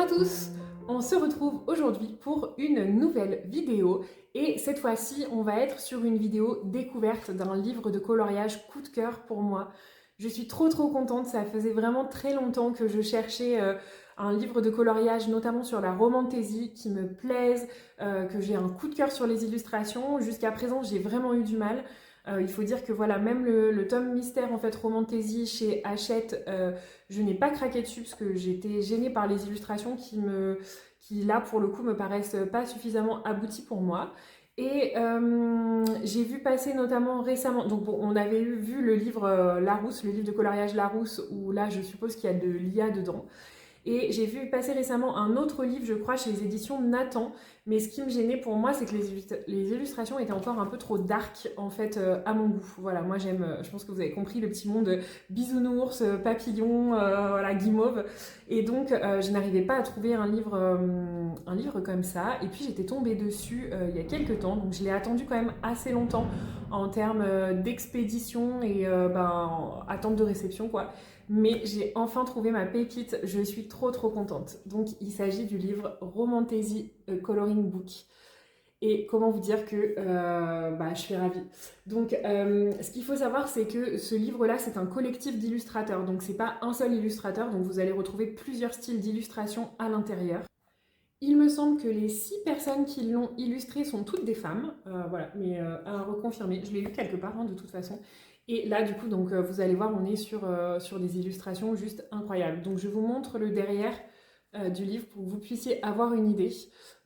tous, on se retrouve aujourd'hui pour une nouvelle vidéo et cette fois-ci on va être sur une vidéo découverte d'un livre de coloriage coup de cœur pour moi. Je suis trop contente, ça faisait vraiment très longtemps que je cherchais un livre de coloriage notamment sur la romantasy qui me plaise, que j'ai un coup de cœur sur les illustrations. Jusqu'à présent j'ai vraiment eu du mal. Il faut dire que voilà, même le tome mystère en fait romantasy chez Hachette, je n'ai pas craqué dessus parce que j'étais gênée par les illustrations qui là pour le coup me paraissent pas suffisamment abouties pour moi. Et j'ai vu passer notamment récemment, donc bon, on avait vu le livre Larousse, le livre de coloriage Larousse, où là je suppose qu'il y a de l'IA dedans. Et j'ai vu passer récemment un autre livre, je crois, chez les éditions Nathan. Mais ce qui me gênait pour moi, c'est que les illustrations étaient encore un peu trop dark, en fait, à mon goût. Voilà, moi j'aime, je pense que vous avez compris, le petit monde bisounours, papillon, voilà, guimauve. Et donc, je n'arrivais pas à trouver un livre comme ça. Et puis, j'étais tombée dessus il y a quelques temps. Donc, je l'ai attendu quand même assez longtemps en termes d'expédition et attente de réception, quoi. Mais j'ai enfin trouvé ma pépite, je suis trop contente. Donc il s'agit du livre Romantasy Coloring Book. Et comment vous dire que je suis ravie. Donc ce qu'il faut savoir, c'est que ce livre-là, c'est un collectif d'illustrateurs. Donc c'est pas un seul illustrateur, donc vous allez retrouver plusieurs styles d'illustration à l'intérieur. Il me semble que les 6 personnes qui l'ont illustré sont toutes des femmes, voilà, mais à reconfirmer. Je l'ai lu quelque part, hein, de toute façon. Et là, du coup, donc, vous allez voir, on est sur des illustrations juste incroyables. Donc, je vous montre le derrière du livre pour que vous puissiez avoir une idée.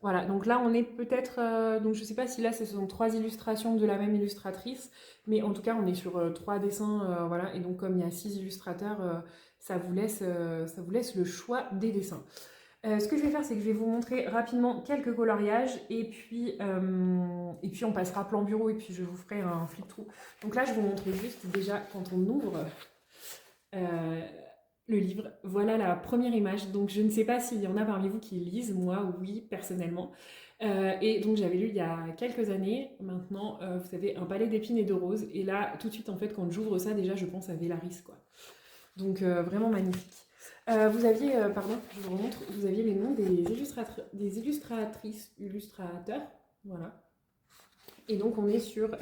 Voilà, donc là, on est peut-être... donc, je ne sais pas si là, ce sont 3 illustrations de la même illustratrice, mais en tout cas, on est sur 3 dessins, voilà. Et donc, comme il y a 6 illustrateurs, ça vous laisse le choix des dessins. Ce que je vais faire, c'est que je vais vous montrer rapidement quelques coloriages et puis on passera plan bureau et puis je vous ferai un flip-through. Donc là, je vous montre juste déjà quand on ouvre le livre. Voilà la première image. Donc je ne sais pas s'il y en a parmi vous qui lisent, moi oui, personnellement. Et donc j'avais lu il y a quelques années, maintenant, vous savez, Un palais d'épines et de roses. Et là, tout de suite, en fait, quand j'ouvre ça, déjà, je pense à Vélaris, quoi. Donc vraiment magnifique. Vous aviez, pardon, je vous remontre, vous aviez les noms des illustratrices, illustrateurs, voilà. Et donc on est sur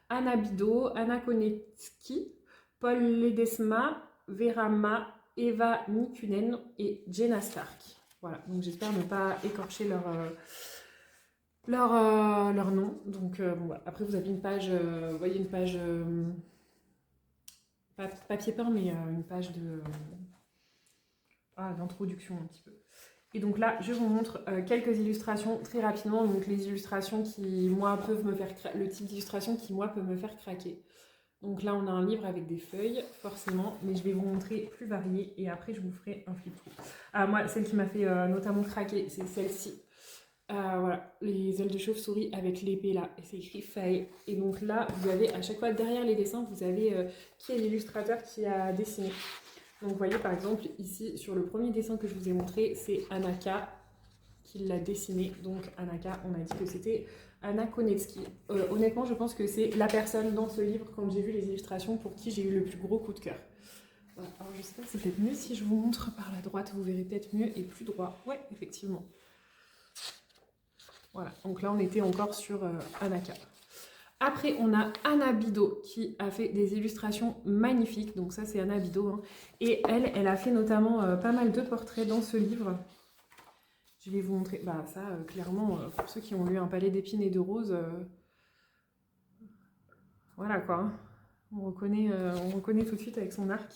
Anna Bido, Anna Konecki, Paul Ledesma, Vera Ma, Eva Nikunen et Jenna Stark. Voilà, donc j'espère ne pas écorcher leur nom. Donc bon, voilà. Après vous avez une page, vous voyez une page, pas papier peint, mais une page d'introduction un petit peu. Et donc là, je vous montre quelques illustrations très rapidement. Donc les illustrations qui, moi, peuvent me faire le type d'illustration qui, moi, peut me faire craquer. Donc là, on a un livre avec des feuilles, forcément, mais je vais vous montrer plus varié et après, je vous ferai un flip-through. Ah, moi, celle qui m'a fait notamment craquer, c'est celle-ci. Voilà, les ailes de chauve-souris avec l'épée là, et c'est écrit Faye. Et donc là, vous avez à chaque fois derrière les dessins, vous avez qui est l'illustrateur qui a dessiné. Donc vous voyez par exemple ici sur le premier dessin que je vous ai montré, c'est Anaka qui l'a dessiné. Donc Anaka, on a dit que c'était Anna Konecki. Honnêtement, je pense que c'est la personne dans ce livre, quand j'ai vu les illustrations, pour qui j'ai eu le plus gros coup de cœur. Voilà. Alors je sais pas, c'est peut-être mieux si je vous montre par la droite, vous verrez peut-être mieux et plus droit. Ouais, effectivement. Voilà, donc là on était encore sur Anaka. Après, on a Anna Bido qui a fait des illustrations magnifiques. Donc ça, c'est Anna Bido. Hein. Et elle a fait notamment pas mal de portraits dans ce livre. Je vais vous montrer. Bah ça, clairement, pour ceux qui ont lu Un palais d'épines et de roses, voilà quoi. Hein. On reconnaît tout de suite avec son arc.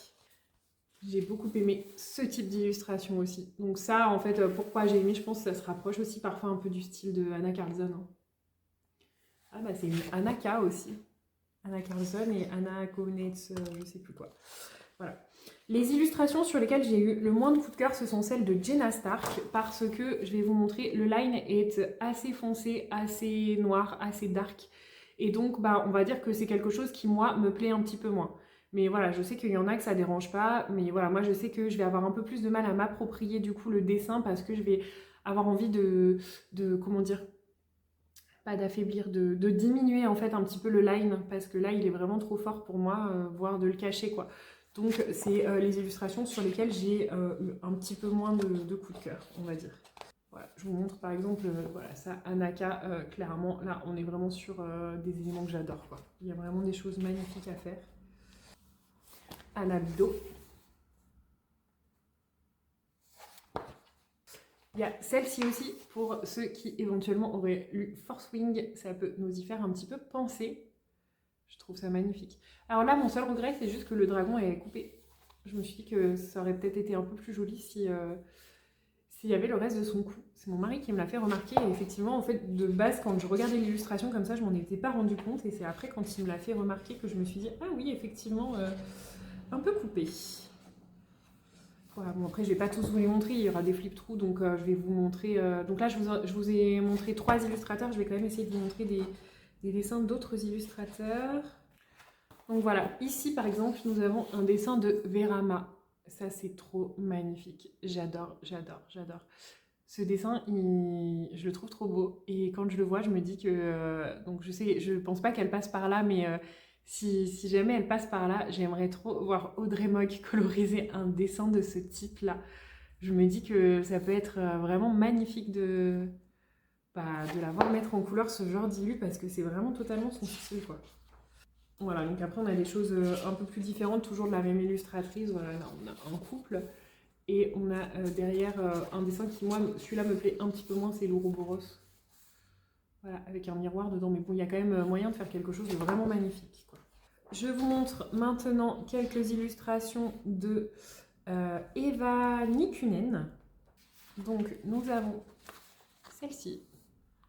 J'ai beaucoup aimé ce type d'illustration aussi. Donc ça, en fait, pourquoi j'ai aimé, je pense que ça se rapproche aussi parfois un peu du style de Anna Carlson. Hein. Ah bah c'est une Anaka aussi. Anna Carlson et Anna Konetz, je sais plus quoi. Voilà. Les illustrations sur lesquelles j'ai eu le moins de coup de cœur, ce sont celles de Jenna Stark, parce que, je vais vous montrer, le line est assez foncé, assez noir, assez dark. Et donc, on va dire que c'est quelque chose qui, moi, me plaît un petit peu moins. Mais voilà, je sais qu'il y en a que ça dérange pas, mais voilà, moi je sais que je vais avoir un peu plus de mal à m'approprier du coup le dessin, parce que je vais avoir envie de comment dire, pas d'affaiblir, de diminuer en fait un petit peu le line, parce que là il est vraiment trop fort pour moi, voire de le cacher quoi. Donc c'est les illustrations sur lesquelles j'ai un petit peu moins de coup de cœur, on va dire. Voilà, je vous montre par exemple, voilà, ça, Anaka, clairement, là on est vraiment sur des éléments que j'adore, quoi. Il y a vraiment des choses magnifiques à faire. Anabido. Il y a celle-ci aussi, pour ceux qui éventuellement auraient lu Force Wing, ça peut nous y faire un petit peu penser. Je trouve ça magnifique. Alors là, mon seul regret, c'est juste que le dragon est coupé. Je me suis dit que ça aurait peut-être été un peu plus joli si s'il y avait le reste de son cou. C'est mon mari qui me l'a fait remarquer. Et effectivement, en fait, de base, quand je regardais l'illustration comme ça, je m'en étais pas rendu compte. Et c'est après, quand il me l'a fait remarquer, que je me suis dit, ah oui, effectivement, un peu coupé. Voilà, bon après je vais pas tous vous les montrer, il y aura des flip-through, donc je vais vous montrer... donc là je vous ai montré 3 illustrateurs, je vais quand même essayer de vous montrer des dessins d'autres illustrateurs. Donc voilà, ici par exemple nous avons un dessin de Verama. Ça c'est trop magnifique, j'adore, j'adore, j'adore. Ce dessin, je le trouve trop beau, et quand je le vois je me dis que... donc je pense pas qu'elle passe par là, mais... si jamais elle passe par là, j'aimerais trop voir Audrey Mogg coloriser un dessin de ce type-là. Je me dis que ça peut être vraiment magnifique de la voir mettre en couleur ce genre d'illu, parce que c'est vraiment totalement son style, quoi. Voilà, donc après on a des choses un peu plus différentes, toujours de la même illustratrice. Voilà, là on a un couple, et on a derrière un dessin qui, moi, celui-là me plaît un petit peu moins, c'est l'Ouroboros. Voilà, avec un miroir dedans, mais bon, il y a quand même moyen de faire quelque chose de vraiment magnifique, quoi. Je vous montre maintenant quelques illustrations de Eva Nikkunen. Donc nous avons celle-ci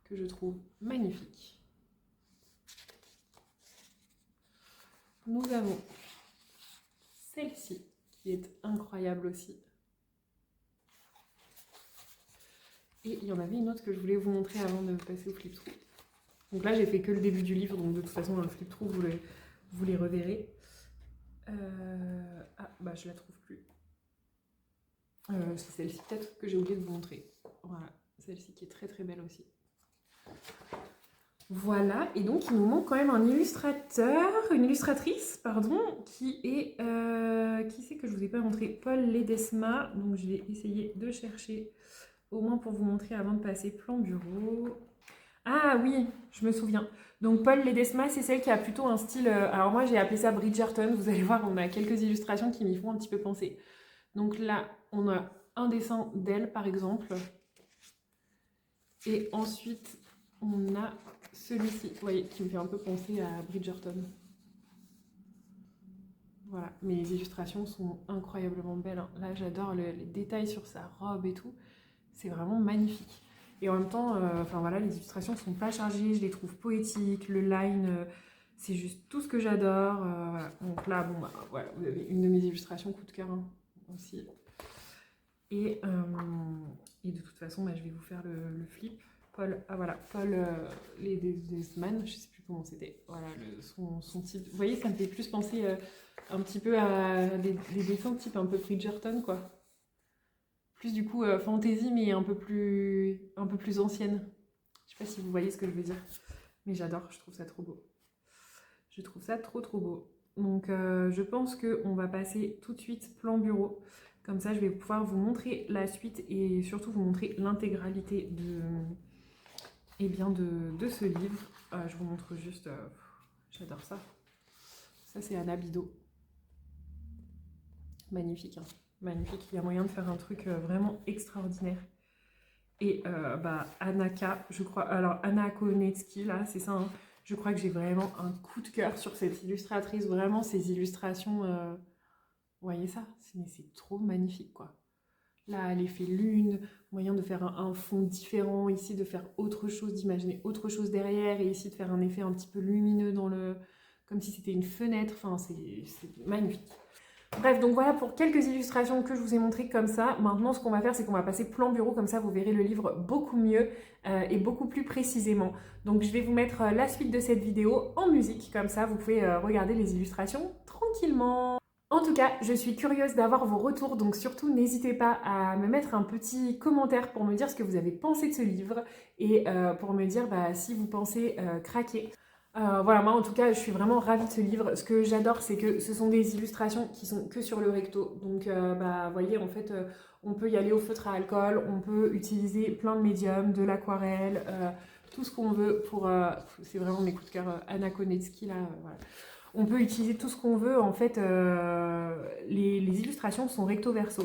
que je trouve magnifique. Nous avons celle-ci qui est incroyable aussi. Et il y en avait une autre que je voulais vous montrer avant de passer au flip-through. Donc là j'ai fait que le début du livre, donc de toute façon dans le flip-through vous les reverrez. Ah bah je la trouve plus. C'est celle-ci peut-être que j'ai oublié de vous montrer. Voilà, celle-ci qui est très très belle aussi. Voilà, et donc il nous manque quand même un illustrateur, une illustratrice, pardon, qui est... qui c'est que je vous ai pas montré? Paul Ledesma. Donc je vais essayer de chercher, au moins pour vous montrer avant de passer plan bureau. Ah oui, je me souviens. Donc Paul Ledesma, c'est celle qui a plutôt un style... alors moi j'ai appelé ça Bridgerton, vous allez voir, on a quelques illustrations qui m'y font un petit peu penser. Donc là, on a un dessin d'elle par exemple. Et ensuite, on a celui-ci, vous voyez, qui me fait un peu penser à Bridgerton. Voilà, mais les illustrations sont incroyablement belles, hein. Là, j'adore les détails sur sa robe et tout. C'est vraiment magnifique. Et en même temps, enfin voilà, les illustrations ne sont pas chargées, je les trouve poétiques, le line, c'est juste tout ce que j'adore. Voilà. Donc là, bon, bah, voilà, vous avez une de mes illustrations coup de cœur, hein, aussi. Et de toute façon, bah, je vais vous faire le flip. Paul, ah voilà, Paul Ledesma, je sais plus comment c'était. Voilà, son type. Vous voyez, ça me fait plus penser un petit peu à des dessins type un peu Bridgerton, quoi. Plus du coup fantasy, mais un peu plus ancienne. Je sais pas si vous voyez ce que je veux dire. Mais j'adore, je trouve ça trop beau. Je trouve ça trop beau. Donc je pense qu'on va passer tout de suite plan bureau. Comme ça, je vais pouvoir vous montrer la suite et surtout vous montrer l'intégralité de ce livre. Je vous montre juste, j'adore ça. Ça, c'est Anabido. Magnifique, hein. Magnifique. Il y a moyen de faire un truc vraiment extraordinaire. Et bah, Anaka, je crois, alors Anna Konetsky, là, c'est ça, hein. Je crois que j'ai vraiment un coup de cœur sur cette illustratrice. Vraiment, ces illustrations, vous voyez ça? C'est trop magnifique, quoi. Là, l'effet lune, moyen de faire un fond différent, ici de faire autre chose, d'imaginer autre chose derrière, et ici de faire un effet un petit peu lumineux dans le... comme si c'était une fenêtre, enfin c'est magnifique. Bref, donc voilà pour quelques illustrations que je vous ai montrées comme ça. Maintenant, ce qu'on va faire, c'est qu'on va passer plan bureau, comme ça vous verrez le livre beaucoup mieux et beaucoup plus précisément. Donc je vais vous mettre la suite de cette vidéo en musique, comme ça vous pouvez regarder les illustrations tranquillement. En tout cas, je suis curieuse d'avoir vos retours, donc surtout n'hésitez pas à me mettre un petit commentaire pour me dire ce que vous avez pensé de ce livre et pour me dire si vous pensez craquer. Voilà, moi en tout cas, je suis vraiment ravie de ce livre. Ce que j'adore, c'est que ce sont des illustrations qui sont que sur le recto. Donc, bah, vous voyez, en fait, on peut y aller au feutre à alcool, on peut utiliser plein de médiums, de l'aquarelle, tout ce qu'on veut pour... c'est vraiment mes coups de cœur, Anna Konetsky, là, voilà. On peut utiliser tout ce qu'on veut. En fait, les illustrations sont recto verso.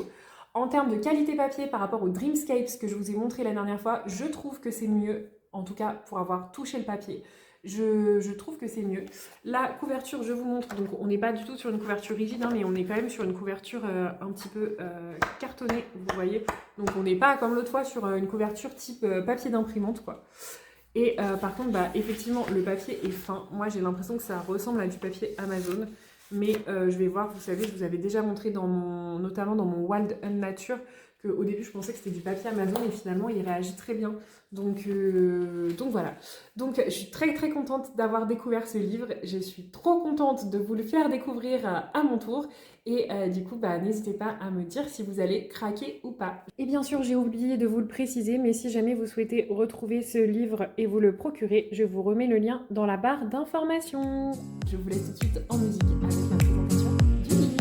En termes de qualité papier par rapport au Dreamscapes que je vous ai montré la dernière fois, je trouve que c'est mieux, en tout cas pour avoir touché le papier. Je trouve que c'est mieux. La couverture, je vous montre, donc on n'est pas du tout sur une couverture rigide, hein, mais on est quand même sur une couverture un petit peu cartonnée, vous voyez. Donc on n'est pas comme l'autre fois sur une couverture type papier d'imprimante, quoi. Et par contre, bah, effectivement, le papier est fin. Moi, j'ai l'impression que ça ressemble à du papier Amazon. Mais je vais voir, vous savez, je vous avais déjà montré notamment dans mon Wild Nature, qu'au début, je pensais que c'était du papier Amazon et finalement, il réagit très bien. Donc voilà. Donc, je suis très très contente d'avoir découvert ce livre. Je suis trop contente de vous le faire découvrir à mon tour. Et du coup, bah, n'hésitez pas à me dire si vous allez craquer ou pas. Et bien sûr, j'ai oublié de vous le préciser, mais si jamais vous souhaitez retrouver ce livre et vous le procurer, je vous remets le lien dans la barre d'informations. Je vous laisse tout de suite en musique avec la présentation du livre.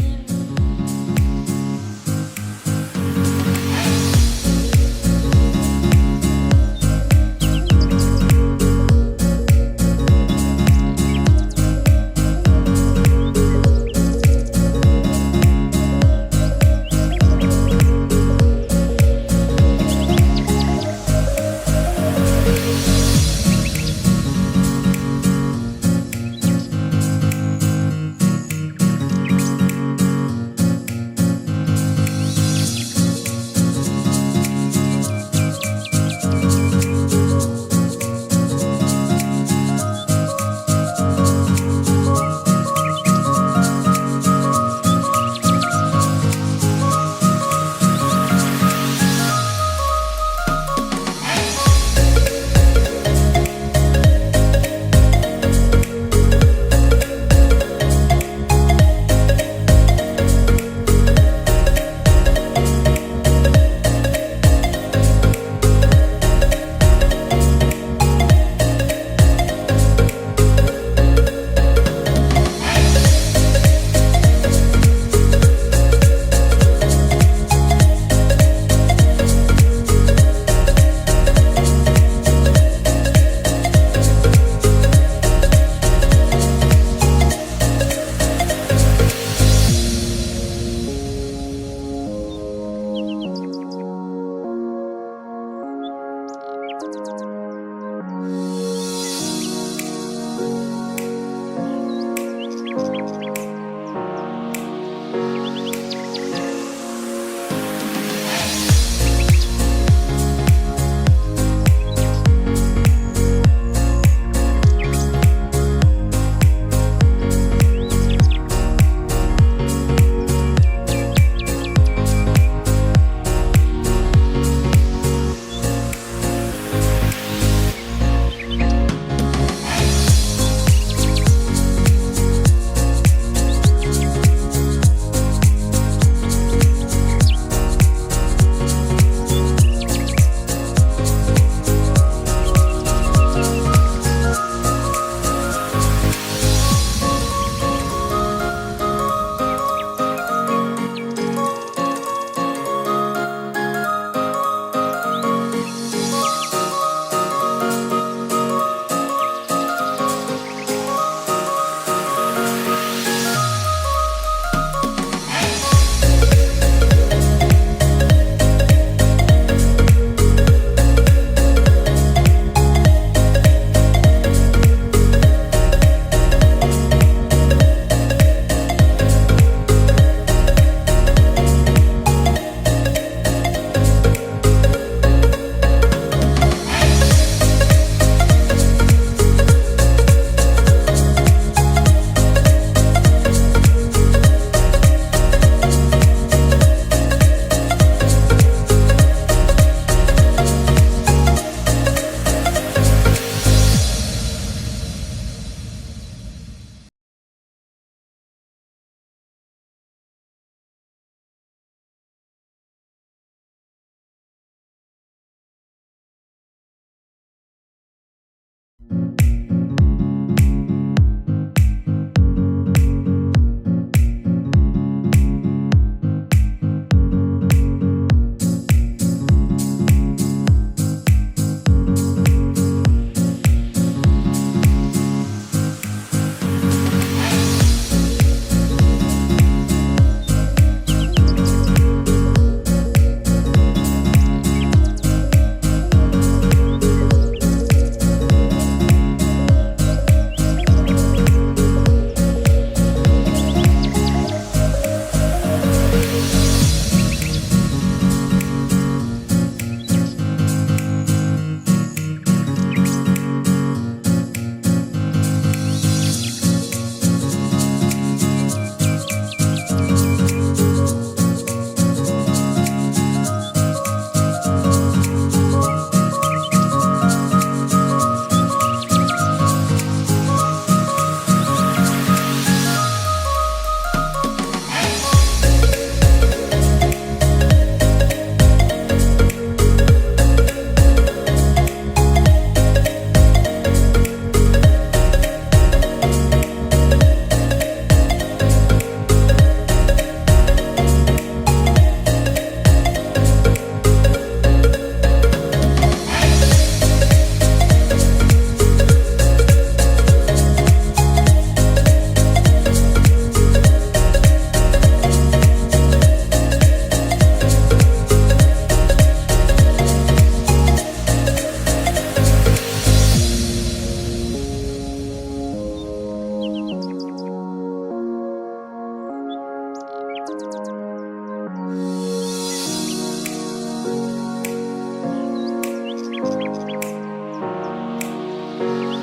Ciao.